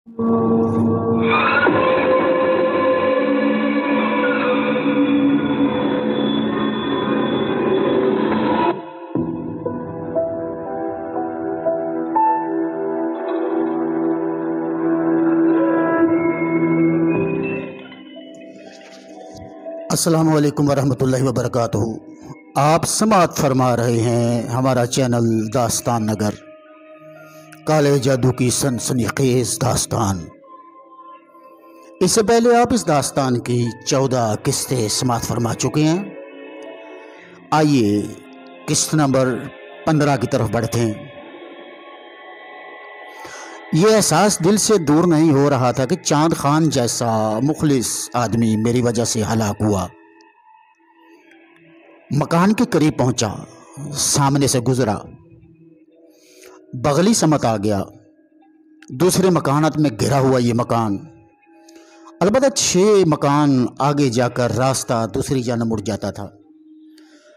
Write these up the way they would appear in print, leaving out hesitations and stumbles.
السلام علیکم ورحمۃ اللہ وبرکاتہ۔ آپ سماعت فرما رہے ہیں ہمارا چینل داستان نگر، کالے جادو کی سنسنیخیز داستان۔ اس سے پہلے آپ اس داستان کی 14 قسطیں سماعت فرما چکے ہیں۔ آئیے قسط نمبر 15 کی طرف بڑھتے ہیں۔ یہ احساس دل سے دور نہیں ہو رہا تھا کہ چاند خان جیسا مخلص آدمی میری وجہ سے ہلاک ہوا۔ مکان کے قریب پہنچا، سامنے سے گزرا، بغلی سمت آ گیا۔ دوسرے مکانات میں گھرا ہوا یہ مکان، البتہ 6 مکان آگے جا کر راستہ دوسری جانب مڑ جاتا تھا۔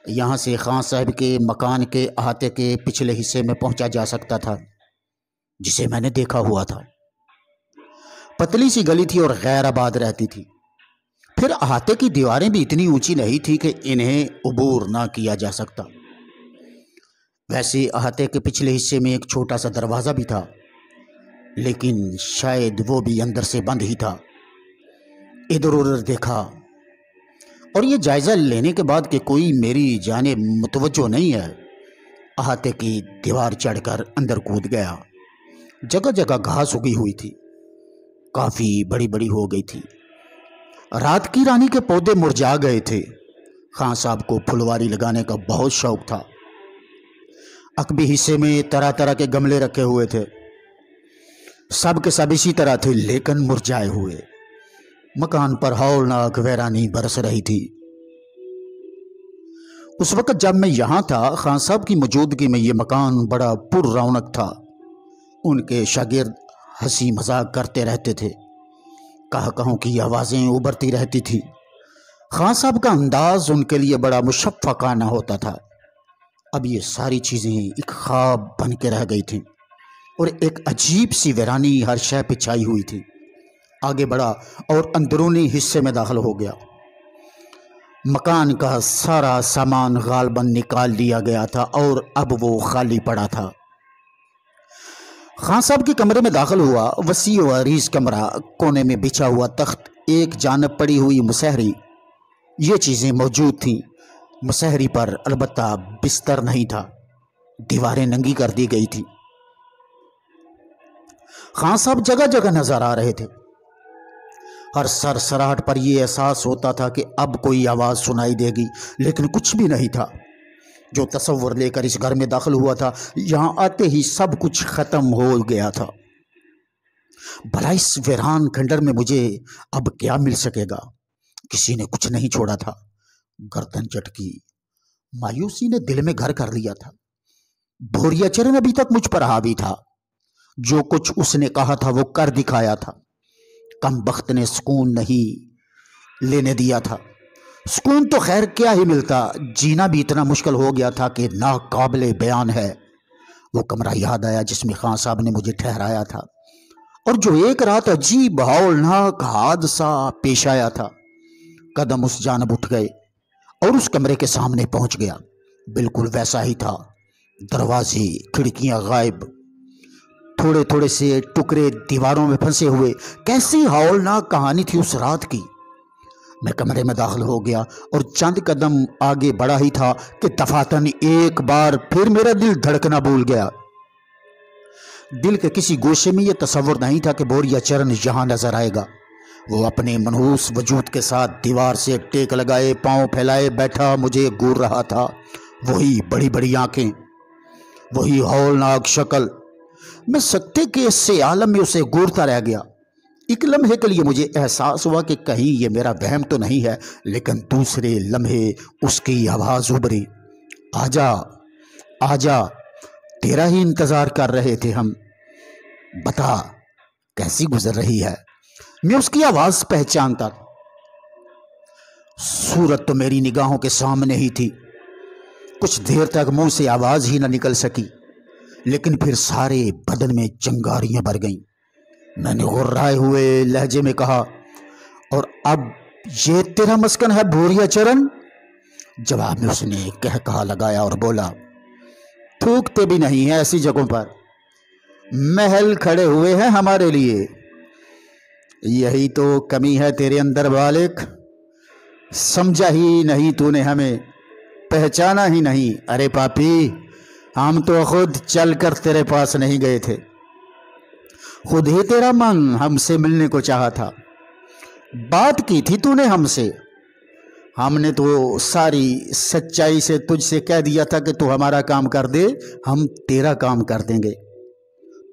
یہاں سے خان صاحب کے مکان کے احاطے کے پچھلے حصے میں پہنچا جا سکتا تھا، جسے میں نے دیکھا ہوا تھا۔ پتلی سی گلی تھی اور غیر آباد رہتی تھی۔ پھر احاطے کی دیواریں بھی اتنی اونچی نہیں تھی کہ انہیں عبور نہ کیا جا سکتا۔ ویسے احاطے کے پچھلے حصے میں ایک چھوٹا سا دروازہ بھی تھا، لیکن شاید وہ بھی اندر سے بند ہی تھا۔ ادھر ادھر دیکھا اور یہ جائزہ لینے کے بعد کہ کوئی میری جانب متوجہ نہیں ہے، احاطے کی دیوار چڑھ کر اندر کود گیا۔ جگہ جگہ گھاس اگی ہوئی تھی، کافی بڑی بڑی ہو گئی تھی۔ رات کی رانی کے پودے مرجھا گئے تھے۔ خان صاحب کو پھلواری لگانے کا بہت شوق تھا۔ عقبی حصے میں طرح طرح کے گملے رکھے ہوئے تھے، سب کے سب اسی طرح تھے لیکن مرجھائے ہوئے۔ مکان پر ہولناک ویرانی برس رہی تھی۔ اس وقت جب میں یہاں تھا، خان صاحب کی موجودگی میں یہ مکان بڑا پر رونق تھا۔ ان کے شاگرد ہنسی مذاق کرتے رہتے تھے، کہوں کی آوازیں ابھرتی رہتی تھی۔ خان صاحب کا انداز ان کے لیے بڑا مشفقانہ ہوتا تھا۔ اب یہ ساری چیزیں ایک خواب بن کے رہ گئی تھیں اور ایک عجیب سی ویرانی ہر شے پہ چھائی ہوئی تھی۔ آگے بڑھا اور اندرونی حصے میں داخل ہو گیا۔ مکان کا سارا سامان غالباً نکال لیا گیا تھا اور اب وہ خالی پڑا تھا۔ خان صاحب کے کمرے میں داخل ہوا۔ وسیع و عریض کمرہ، کونے میں بچھا ہوا تخت، ایک جانب پڑی ہوئی مسہری، یہ چیزیں موجود تھیں۔ مسہری پر البتہ بستر نہیں تھا، دیواریں ننگی کر دی گئی تھی۔ خان صاحب جگہ جگہ نظر آ رہے تھے۔ ہر سرسراہٹ پر یہ احساس ہوتا تھا کہ اب کوئی آواز سنائی دے گی، لیکن کچھ بھی نہیں تھا۔ جو تصور لے کر اس گھر میں داخل ہوا تھا، یہاں آتے ہی سب کچھ ختم ہو گیا تھا۔ بھلا اس ویران کھنڈر میں مجھے اب کیا مل سکے گا؟ کسی نے کچھ نہیں چھوڑا تھا۔ گردن چٹکی، مایوسی نے دل میں گھر کر لیا تھا۔ بھوریا چرن ابھی تک مجھ پر حاوی تھا۔ جو کچھ اس نے کہا تھا وہ کر دکھایا تھا۔ کم بخت نے سکون نہیں لینے دیا تھا۔ سکون تو خیر کیا ہی ملتا، جینا بھی اتنا مشکل ہو گیا تھا کہ ناقابل بیان ہے۔ وہ کمرہ یاد آیا جس میں خان صاحب نے مجھے ٹھہرایا تھا، اور جو ایک رات عجیب ہولناک حادثہ پیش آیا تھا۔ قدم اس جانب اٹھ گئے اور اس کمرے کے سامنے پہنچ گیا۔ بالکل ویسا ہی تھا، دروازے کھڑکیاں غائب، تھوڑے تھوڑے سے ٹکڑے دیواروں میں پھنسے ہوئے۔ کیسی ہولناک کہانی تھی اس رات کی۔ میں کمرے میں داخل ہو گیا اور چند قدم آگے بڑھا ہی تھا کہ دفعتاً ایک بار پھر میرا دل دھڑکنا بھول گیا۔ دل کے کسی گوشے میں یہ تصور نہیں تھا کہ بھوریا چرن یہاں نظر آئے گا۔ وہ اپنے منحوس وجود کے ساتھ دیوار سے ٹیک لگائے، پاؤں پھیلائے بیٹھا مجھے گور رہا تھا۔ وہی بڑی بڑی آنکھیں، وہی ہولناک شکل۔ میں سکتے کے اس عالم میں اسے گورتا رہ گیا۔ ایک لمحے کے لیے مجھے احساس ہوا کہ کہیں یہ میرا وہم تو نہیں ہے، لیکن دوسرے لمحے اس کی آواز ابھری، آجا آجا، تیرا ہی انتظار کر رہے تھے ہم، بتا کیسی گزر رہی ہے۔ میں اس کی آواز پہچانتا، صورت تو میری نگاہوں کے سامنے ہی تھی۔ کچھ دیر تک منہ سے آواز ہی نہ نکل سکی، لیکن پھر سارے بدن میں چنگاریاں بھر گئیں۔ میں نے غرائے ہوئے لہجے میں کہا، اور اب یہ تیرا مسکن ہے بھوریا چرن؟ جواب میں اس نے کہا لگایا اور بولا، تھوکتے بھی نہیں ہیں ایسی جگہوں پر، محل کھڑے ہوئے ہیں ہمارے لیے، یہی تو کمی ہے تیرے اندر بالغ، سمجھا ہی نہیں تو نے ہمیں، پہچانا ہی نہیں۔ ارے پاپی، ہم تو خود چل کر تیرے پاس نہیں گئے تھے، خود ہی تیرا من ہم سے ملنے کو چاہا تھا، بات کی تھی تو نے ہم سے، ہم نے تو ساری سچائی سے تجھ سے کہہ دیا تھا کہ تو ہمارا کام کر دے، ہم تیرا کام کر دیں گے،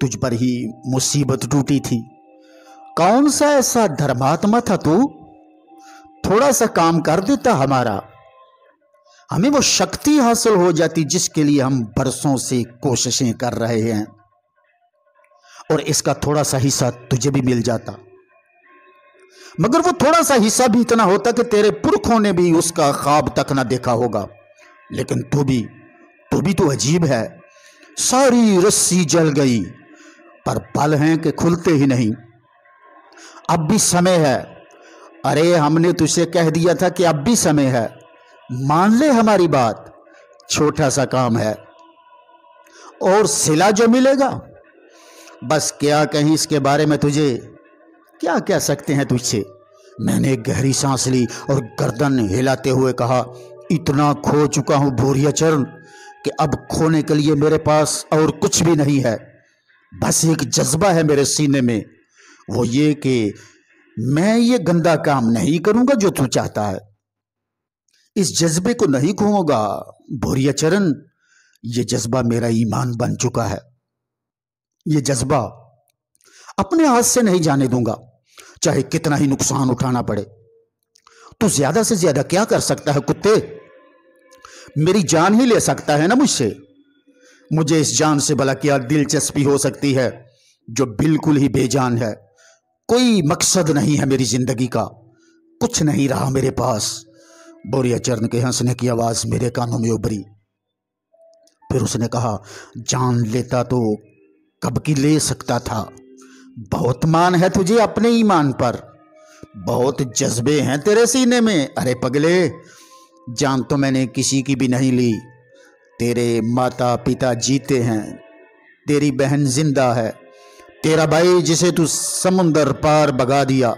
تجھ پر ہی مصیبت ٹوٹی تھی۔ کون سا ایسا دھرماتما تھا تو، تھوڑا سا کام کر دیتا ہمارا، ہمیں وہ شکتی حاصل ہو جاتی جس کے لیے ہم برسوں سے کوششیں کر رہے ہیں، اور اس کا تھوڑا سا حصہ تجھے بھی مل جاتا، مگر وہ تھوڑا سا حصہ بھی اتنا ہوتا کہ تیرے پرکھوں نے بھی اس کا خواب تک نہ دیکھا ہوگا۔ لیکن تو بھی تو عجیب ہے، ساری رسی جل گئی پر پل ہیں کہ کھلتے ہی نہیں، اب بھی سمے ہے۔ ارے ہم نے تجھے کہہ دیا تھا کہ اب بھی سمے ہے، مان لے ہماری بات، چھوٹا سا کام ہے اور صلہ جو ملے گا، بس کیا کہیں اس کے بارے میں تجھے، کیا کہہ سکتے ہیں تجھ سے؟ میں نے گہری سانس لی اور گردن ہلاتے ہوئے کہا، اتنا کھو چکا ہوں بھوریا چرن کہ اب کھونے کے لیے میرے پاس اور کچھ بھی نہیں ہے، بس ایک جذبہ ہے میرے سینے میں، وہ یہ کہ میں یہ گندا کام نہیں کروں گا جو تو چاہتا ہے، اس جذبے کو نہیں کھوؤں گا بھوریا چرن، یہ جذبہ میرا ایمان بن چکا ہے، یہ جذبہ اپنے ہاتھ سے نہیں جانے دوں گا، چاہے کتنا ہی نقصان اٹھانا پڑے۔ تو زیادہ سے زیادہ کیا کر سکتا ہے کتے؟ میری جان ہی لے سکتا ہے نا مجھ سے، مجھے اس جان سے بھلا کیا دلچسپی ہو سکتی ہے جو بالکل ہی بے جان ہے، کوئی مقصد نہیں ہے میری زندگی کا، کچھ نہیں رہا میرے پاس۔ بھوریا چرن کے ہنسنے کی آواز میرے کانوں میں ابھری، پھر اس نے کہا، جان لیتا تو کب کی لے سکتا تھا، بہت مان ہے تجھے اپنے ایمان پر، بہت جذبے ہیں تیرے سینے میں۔ ارے پگلے، جان تو میں نے کسی کی بھی نہیں لی، تیرے ماتا پتا جیتے ہیں، تیری بہن زندہ ہے، تیرا بھائی جسے تو سمندر پار بگا دیا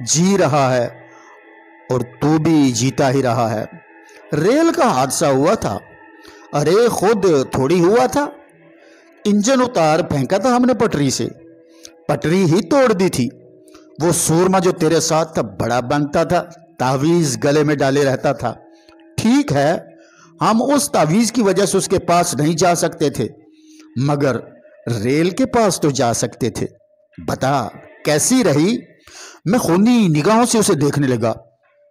جی رہا ہے، اور تو بھی جیتا ہی رہا ہے۔ ریل کا حادثہ ہوا تھا، ارے خود تھوڑی ہوا تھا، انجن اتار پھینکا تھا ہم نے پٹری سے، پٹری ہی توڑ دی تھی۔ وہ سورما جو تیرے ساتھ تھا بڑا بنتا تھا، تعویذ گلے میں ڈالے رہتا تھا، ٹھیک ہے ہم اس تعویذ کی وجہ سے اس کے پاس نہیں جا سکتے تھے، مگر ریل کے پاس تو جا سکتے تھے۔ بتا کیسی رہی؟ میں خونی نگاہوں سے اسے دیکھنے لگا،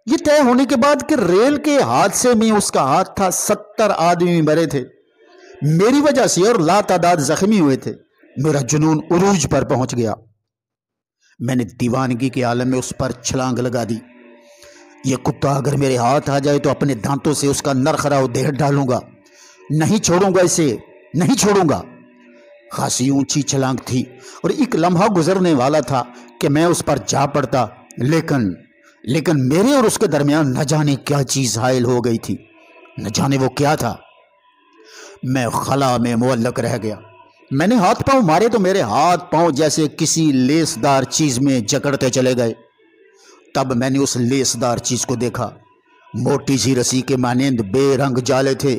یہ طے ہونے کے بعد کہ ریل کے حادثے میں اس کا ہاتھ تھا، 70 آدمی مرے تھے میری وجہ سے اور لاتعداد زخمی ہوئے تھے، میرا جنون عروج پر پہنچ گیا، میں نے دیوانگی کے عالم میں اس پر چھلانگ لگا دی۔ یہ کتا اگر میرے ہاتھ آ جائے تو اپنے دانتوں سے اس کا نرخراؤ دیہ ڈالوں گا، نہیں چھوڑوں گا اسے، نہیں چھوڑوں گا۔ خاصی اونچی چھلانگ تھی اور ایک لمحہ گزرنے والا تھا کہ میں اس پر جا پڑتا، لیکن میرے اور اس کے درمیان نہ جانے کیا چیز حائل ہو گئی تھی، نہ جانے وہ کیا تھا۔ میں خلا میں معلق رہ گیا، میں نے ہاتھ پاؤں مارے تو میرے ہاتھ پاؤں جیسے کسی لیسدار چیز میں جکڑتے چلے گئے۔ تب میں نے اس لیسدار چیز کو دیکھا، موٹی سی رسی کے مانند بے رنگ جالے تھے،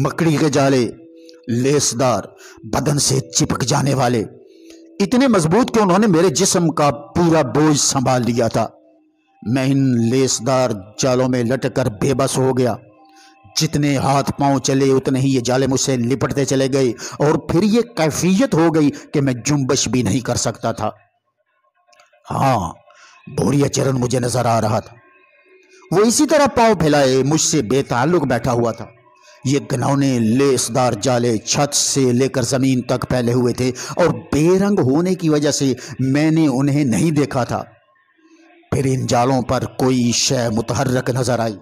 مکڑی کے جالے، لیسدار، بدن سے چپک جانے والے، اتنے مضبوط کہ انہوں نے میرے جسم کا پورا بوجھ سنبھال لیا تھا۔ میں ان لیسدار جالوں میں لٹک کر بے بس ہو گیا، جتنے ہاتھ پاؤں چلے اتنے ہی یہ جالے مجھ سے لپٹتے چلے گئے، اور پھر یہ کیفیت ہو گئی کہ میں جنبش بھی نہیں کر سکتا تھا۔ ہاں، بھوریا چرن مجھے نظر آ رہا تھا، وہ اسی طرح پاؤں پھیلائے مجھ سے بے تعلق بیٹھا ہوا تھا۔ یہ گنونے لیسدار جالے چھت سے لے کر زمین تک پھیلے ہوئے تھے، اور بے رنگ ہونے کی وجہ سے میں نے انہیں نہیں دیکھا تھا۔ پھر ان جالوں پر کوئی شے متحرک نظر آئی،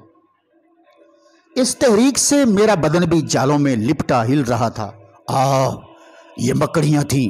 اس تحریک سے میرا بدن بھی جالوں میں لپٹا ہل رہا تھا۔ یہ مکڑیاں تھیں،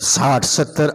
60-70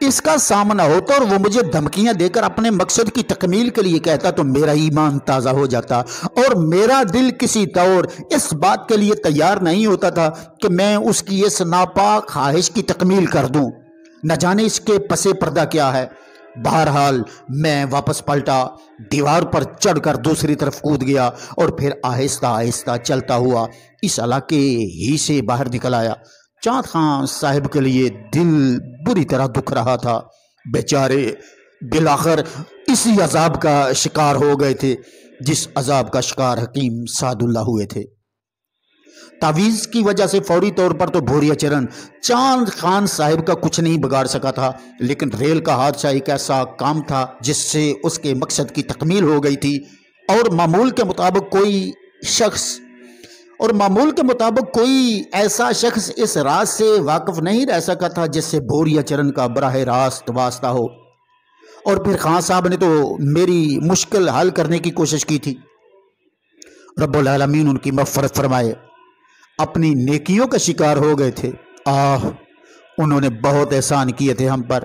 اس کا سامنا ہوتا اور وہ مجھے دھمکیاں دے کر اپنے مقصد کی تکمیل کے لیے کہتا تو میرا ایمان تازہ ہو جاتا، اور میرا دل کسی طور اس بات کے لیے تیار نہیں ہوتا تھا کہ میں اس کی اس ناپاک خواہش کی تکمیل کر دوں، نہ جانے اس کے پس پردہ کیا ہے۔ بہرحال میں واپس پلٹا، دیوار پر چڑھ کر دوسری طرف کود گیا اور پھر آہستہ آہستہ چلتا ہوا اس علاقے ہی سے باہر نکل آیا۔ چاند خان صاحب کے لیے دل بری طرح دکھ رہا تھا، بیچارے بالآخر اسی عذاب کا شکار ہو گئے تھے جس عذاب کا شکار حکیم سعد اللہ ہوئے تھے۔ تعویذ کی وجہ سے فوری طور پر تو بھوریا چرن چاند خان صاحب کا کچھ نہیں بگاڑ سکا تھا، لیکن ریل کا حادثہ ایک ایسا کام تھا جس سے اس کے مقصد کی تکمیل ہو گئی تھی، اور معمول کے مطابق کوئی ایسا شخص اس راز سے واقف نہیں رہ سکا تھا جس سے بھوریا چرن کا براہ راست واسطہ ہو۔ اور پھر خان صاحب نے تو میری مشکل حل کرنے کی کوشش کی تھی۔ رب العالمین ان کی مغفرت فرمائے، اپنی نیکیوں کا شکار ہو گئے تھے۔ انہوں نے بہت احسان کیے تھے ہم پر،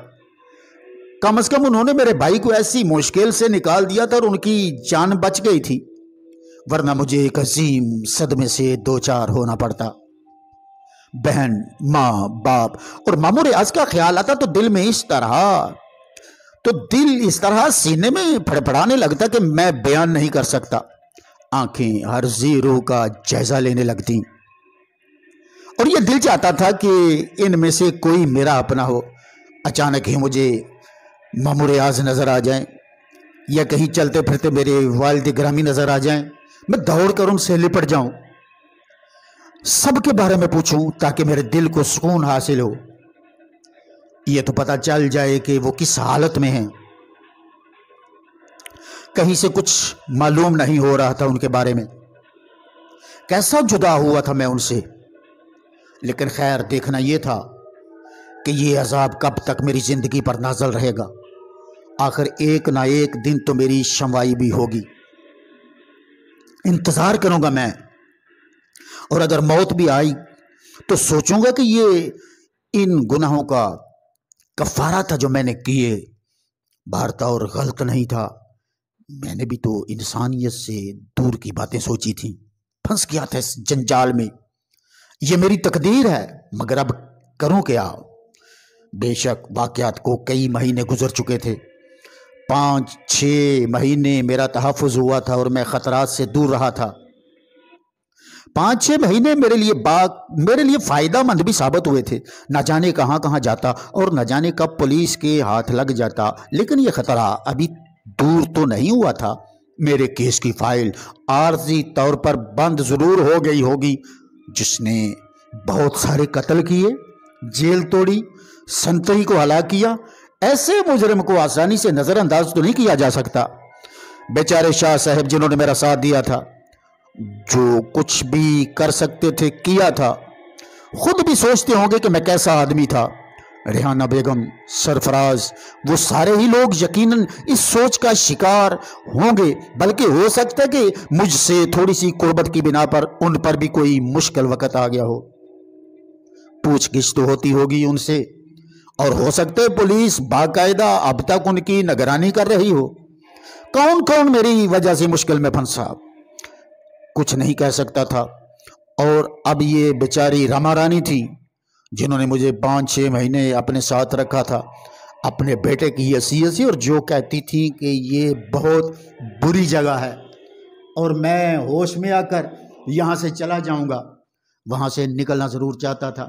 کم از کم انہوں نے میرے بھائی کو ایسی مشکل سے نکال دیا تھا اور ان کی جان بچ گئی تھی، ورنہ مجھے ایک عظیم صدمے سے دوچار ہونا پڑتا۔ بہن، ماں، باپ اور مامور اعز کا خیال آتا تو دل اس طرح سینے میں پھڑپڑانے لگتا کہ میں بیان نہیں کر سکتا۔ آنکھیں ہر زیرو کا جائزہ لینے لگتی اور یہ دل چاہتا تھا کہ ان میں سے کوئی میرا اپنا ہو۔ اچانک ہی مجھے مامور اعز نظر آ جائیں یا کہیں چلتے پھرتے میرے والد گرامی نظر آ جائیں، میں دوڑ کر ان سے لپٹ جاؤں، سب کے بارے میں پوچھوں تاکہ میرے دل کو سکون حاصل ہو، یہ تو پتہ چل جائے کہ وہ کس حالت میں ہیں۔ کہیں سے کچھ معلوم نہیں ہو رہا تھا ان کے بارے میں، کیسا جدا ہوا تھا میں ان سے، لیکن خیر دیکھنا یہ تھا کہ یہ عذاب کب تک میری زندگی پر نازل رہے گا۔ آخر ایک نہ ایک دن تو میری شموائی بھی ہوگی، انتظار کروں گا میں، اور اگر موت بھی آئی تو سوچوں گا کہ یہ ان گناہوں کا کفارہ تھا جو میں نے کیے، بھارتا اور غلط نہیں تھا، میں نے بھی تو انسانیت سے دور کی باتیں سوچی تھیں، پھنس گیا تھا اس جنجال میں، یہ میری تقدیر ہے، مگر اب کروں کیا؟ بے شک واقعات کو کئی مہینے گزر چکے تھے، 5-6 مہینے میرا تحفظ ہوا تھا اور میں خطرات سے دور رہا تھا۔ 5-6 مہینے میرے لیے فائدہ مند بھی ثابت ہوئے تھے، نہ جانے کہاں کہاں جاتا اور نہ جانے کب پولیس کے ہاتھ لگ جاتا، لیکن یہ خطرہ ابھی دور تو نہیں ہوا تھا۔ میرے کیس کی فائل عارضی طور پر بند ضرور ہو گئی ہوگی، جس نے بہت سارے قتل کیے، جیل توڑی، سنتری کو ہلاک کیا، ایسے مجرم کو آسانی سے نظر انداز تو نہیں کیا جا سکتا۔ بیچارے شاہ صاحب جنہوں نے میرا ساتھ دیا تھا، جو کچھ بھی کر سکتے تھے کیا تھا، خود بھی سوچتے ہوں گے کہ میں کیسا آدمی تھا۔ ریحانہ بیگم، سرفراز، وہ سارے ہی لوگ یقیناً اس سوچ کا شکار ہوں گے، بلکہ ہو سکتا ہے کہ مجھ سے تھوڑی سی قربت کی بنا پر ان پر بھی کوئی مشکل وقت آ گیا ہو۔ پوچھ گچھ تو ہوتی ہوگی ان سے، اور ہو سکتا ہے پولیس باقاعدہ اب تک ان کی نگرانی کر رہی ہو۔ کون کون میری وجہ سے مشکل میں پھنسا، کچھ نہیں کہہ سکتا تھا۔ اور اب یہ بیچاری رما رانی تھی جنہوں نے مجھے 5-6 مہینے اپنے ساتھ رکھا تھا، اپنے بیٹے کی حیثیت سے، اور جو کہتی تھی کہ یہ بہت بری جگہ ہے اور میں ہوش میں آ کر یہاں سے چلا جاؤں گا۔ وہاں سے نکلنا ضرور چاہتا تھا،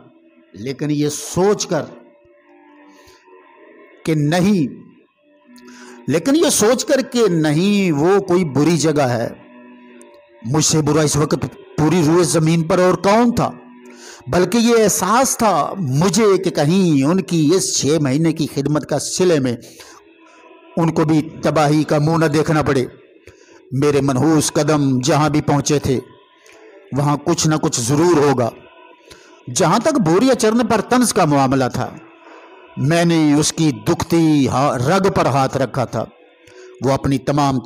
لیکن یہ سوچ کر کہ نہیں وہ کوئی بری جگہ ہے، مجھ سے برا اس وقت پوری روئے زمین پر اور کون تھا، بلکہ یہ احساس تھا مجھے کہ کہیں ان کی اس 6 مہینے کی خدمت کا صلے میں ان کو بھی تباہی کا منہ نہ دیکھنا پڑے۔ میرے منحوس قدم جہاں بھی پہنچے تھے وہاں کچھ نہ کچھ ضرور ہوگا۔ جہاں تک بھوریا چرن پر طنز کا معاملہ تھا، میں نے اس کی دکھتی رگ پر ہاتھ رکھا تھا۔ وہ اپنی تمام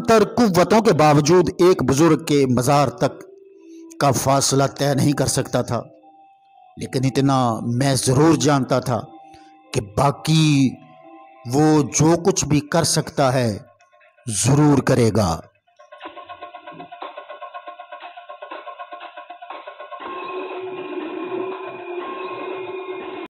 تر قوتوں کے باوجود ایک بزرگ کے مزار تک کا فاصلہ طے نہیں کر سکتا تھا۔ لیکن اتنا میں ضرور جانتا تھا کہ باقی وہ جو کچھ بھی کر سکتا ہے ضرور کرے گا۔